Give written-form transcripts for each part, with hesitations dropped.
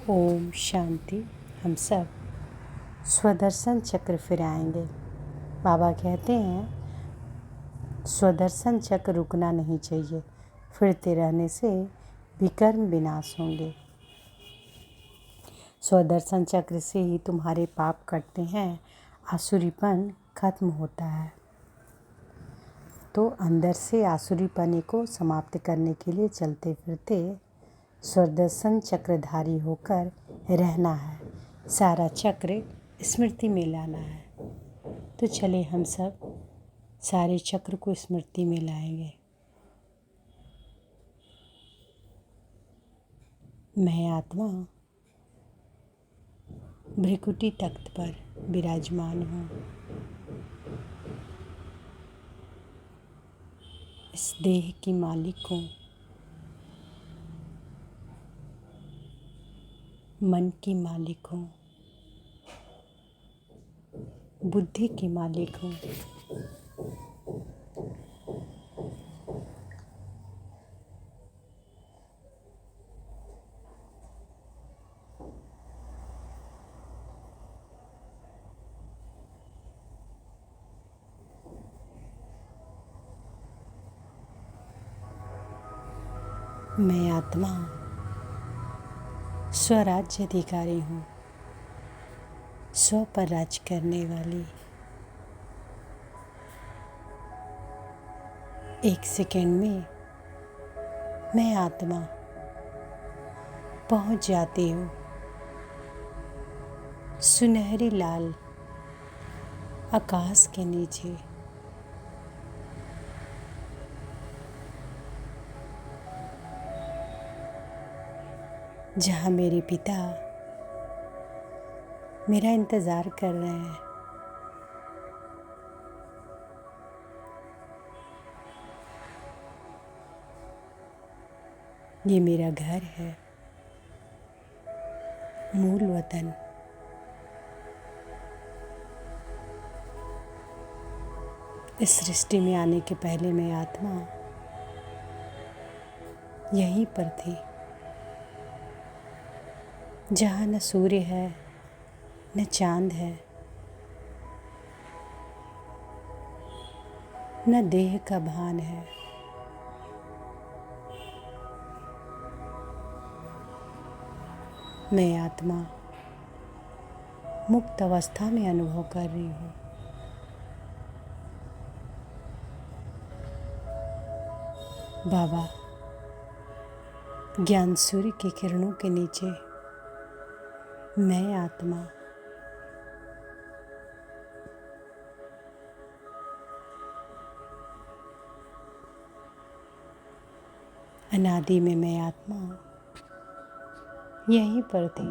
ओम शांति। हम सब स्वदर्शन चक्र फिराएंगे। बाबा कहते हैं स्वदर्शन चक्र रुकना नहीं चाहिए, फिरते रहने से विकर्म विनाश होंगे। स्वदर्शन चक्र से ही तुम्हारे पाप कटते हैं, आसुरीपन खत्म होता है। तो अंदर से आसुरीपने को समाप्त करने के लिए चलते फिरते स्वदर्शन चक्रधारी होकर रहना है। सारा चक्र स्मृति में लाना है। तो चले हम सब सारे चक्र को स्मृति में लाएंगे। मैं आत्मा भ्रिकुटी तख्त पर विराजमान हूँ। इस देह की मालिक हूँ, मन की मालिक हूँ, बुद्धि की मालिक हूँ। मैं आत्मा स्वराज्य अधिकारी हूँ, स्व पर राज करने वाली। एक सेकंड में मैं आत्मा पहुँच जाती हूँ सुनहरी लाल आकाश के नीचे। जहाँ मेरे पिता मेरा इंतज़ार कर रहे हैं। ये मेरा घर है, मूल वतन। इस सृष्टि में आने के पहले मैं आत्मा यहीं पर थी, जहाँ न सूर्य है न चांद है, न देह का भान है। मैं आत्मा मुक्त अवस्था में अनुभव कर रही हूँ। बाबा ज्ञान सूर्य की किरणों के नीचे मैं आत्मा अनादि में मैं आत्मा यहीं पर थी।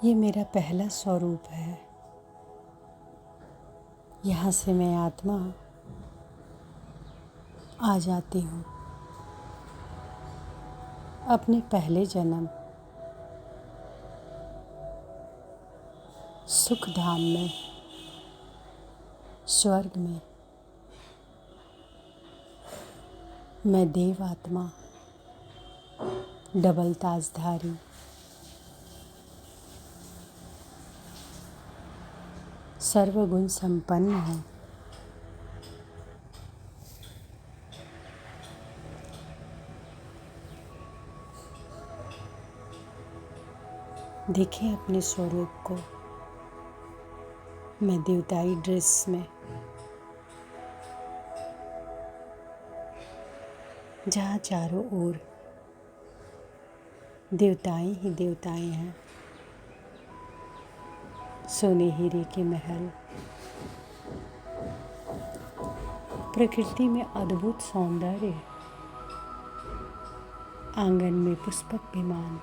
ये मेरा पहला स्वरूप है। यहाँ से मैं आत्मा आ जाती हूँ अपने पहले जन्म सुख धाम में, स्वर्ग में। मैं देव आत्मा डबल ताजधारी सर्वगुण संपन्न हूँ। देखिए अपने स्वरूप को। मैं देवताई ड्रेस में, जहाँ चारों ओर देवताएं ही देवताएं हैं। सोने हीरे के महल, प्रकृति में अद्भुत सौंदर्य, आंगन में पुष्पक विमान।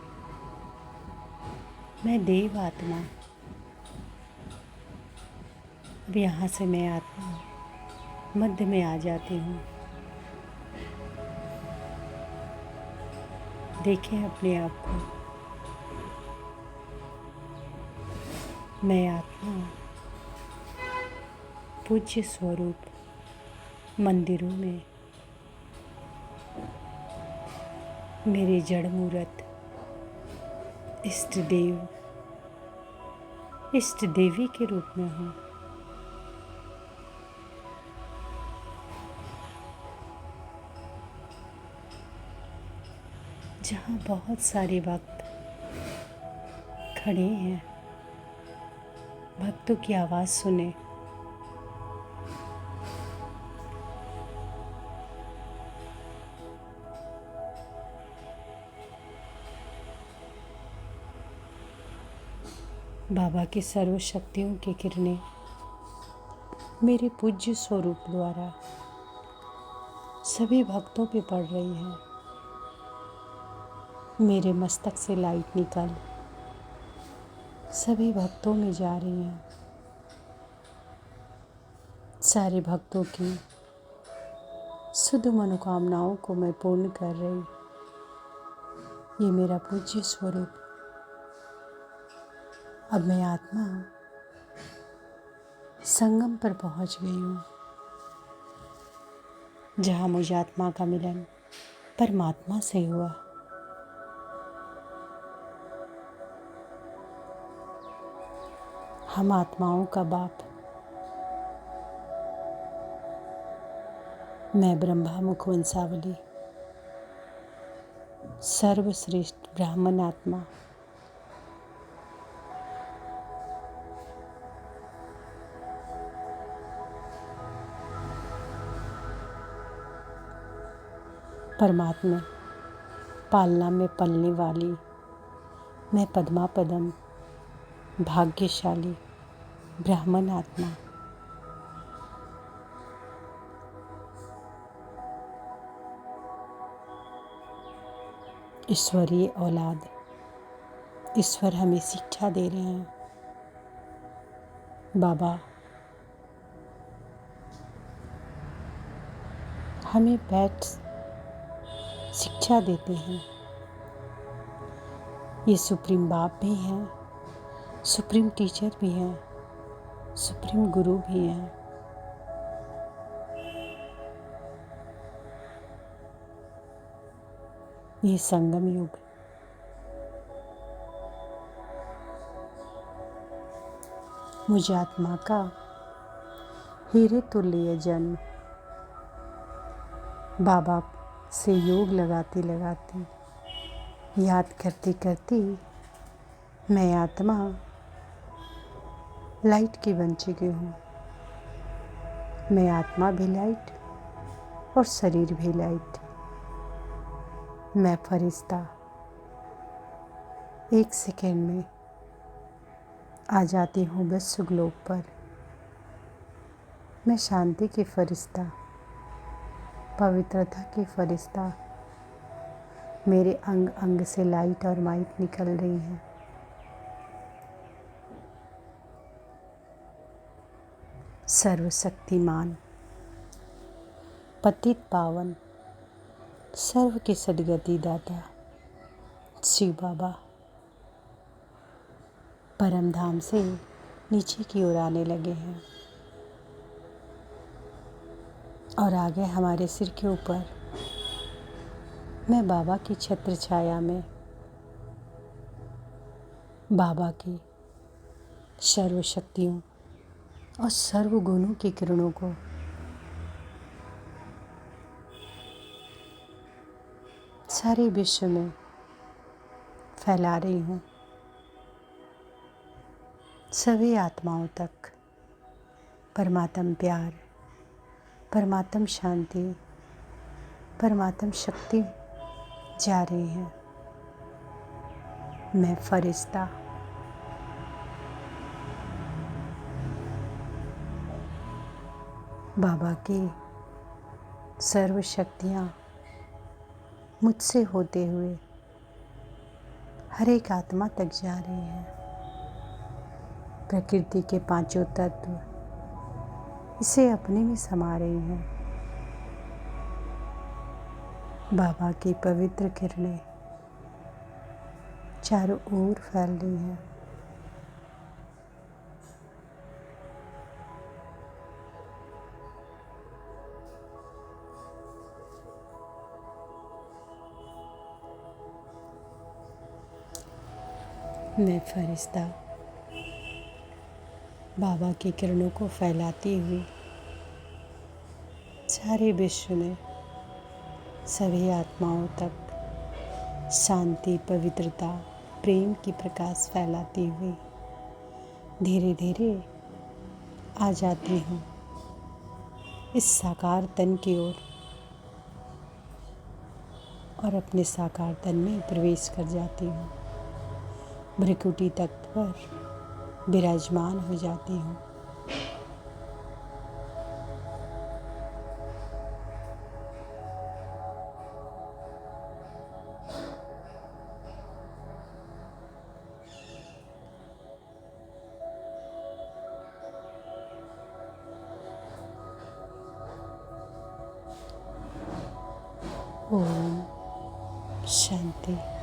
मैं देव आत्मा। अब यहाँ से मैं आत्मा मध्य में आ जाती हूँ। देखें अपने आप को। मैं आत्मा पूज्य स्वरूप मंदिरों में मेरे जड़ मूर्त इष्ट देव इष्ट देवी के रूप में हूँ। जहाँ बहुत सारे भक्त खड़े हैं, भक्तों की आवाज़ सुने। बाबा की सर्व शक्तियों की किरणें मेरे पूज्य स्वरूप द्वारा सभी भक्तों पे पड़ रही हैं। मेरे मस्तक से लाइट निकल सभी भक्तों में जा रही हैं। सारे भक्तों की शुद्ध मनोकामनाओं को मैं पूर्ण कर रही। ये मेरा पूज्य स्वरूप। अब मैं आत्मा संगम पर पहुंच गई हूँ, जहाँ मुझ आत्मा का मिलन परमात्मा से हुआ। हम आत्माओं का बाप, मैं ब्रह्मा मुख वंशावली, सर्वश्रेष्ठ ब्राह्मण आत्मा, परमात्मा पालना में पलने वाली, मैं पद्मा पदम भाग्यशाली ब्राह्मण आत्मा, ईश्वरीय औलाद। ईश्वर हमें शिक्षा दे रहे हैं। बाबा हमें बैठ शिक्षा देते हैं। ये सुप्रीम बाप भी हैं, सुप्रीम टीचर भी हैं, सुप्रीम गुरु भी हैं। ये संगम युग मुझ आत्मा का हीरे तुल्य जन्म, बाबा से योग लगाते लगाते, याद करते करते मैं आत्मा लाइट की बन चुकी हूँ। मैं आत्मा भी लाइट और शरीर भी लाइट। मैं फरिश्ता एक सेकेंड में आ जाती हूँ विश्व ग्लोब पर। मैं शांति की फरिश्ता, पवित्रता की फरिश्ता। मेरे अंग अंग से लाइट और माइट निकल रही है। सर्वशक्तिमान, पतित पावन, सर्व के सद्गति दाता शिव बाबा परम धाम से नीचे की ओर आने लगे हैं और आ गए हमारे सिर के ऊपर। मैं बाबा की छत्र छाया में बाबा की सर्व शक्तियों और सर्व गुणों की किरणों को सारे विश्व में फैला रही हूँ। सभी आत्माओं तक परमात्म प्यार, परमात्म शांति, परमात्म शक्ति जा रही है। मैं फरिश्ता, बाबा की सर्व शक्तियाँ मुझसे होते हुए हर एक आत्मा तक जा रही है। प्रकृति के पांचों तत्व इसे अपने में समा रही हैं। बाबा की पवित्र किरणें चारों ओर फैल रही हैं। मैं फरिश्ता बाबा की किरणों को फैलाती हुई सारे विश्व में सभी आत्माओं तक शांति, पवित्रता, प्रेम की प्रकाश फैलाती हुई धीरे धीरे आ जाती हूँ इस साकार तन की ओर और अपने साकार तन में प्रवेश कर जाती हूँ। भ्रिकुटी तख्त पर विराजमान हो जाती हूँ। ओम शांति।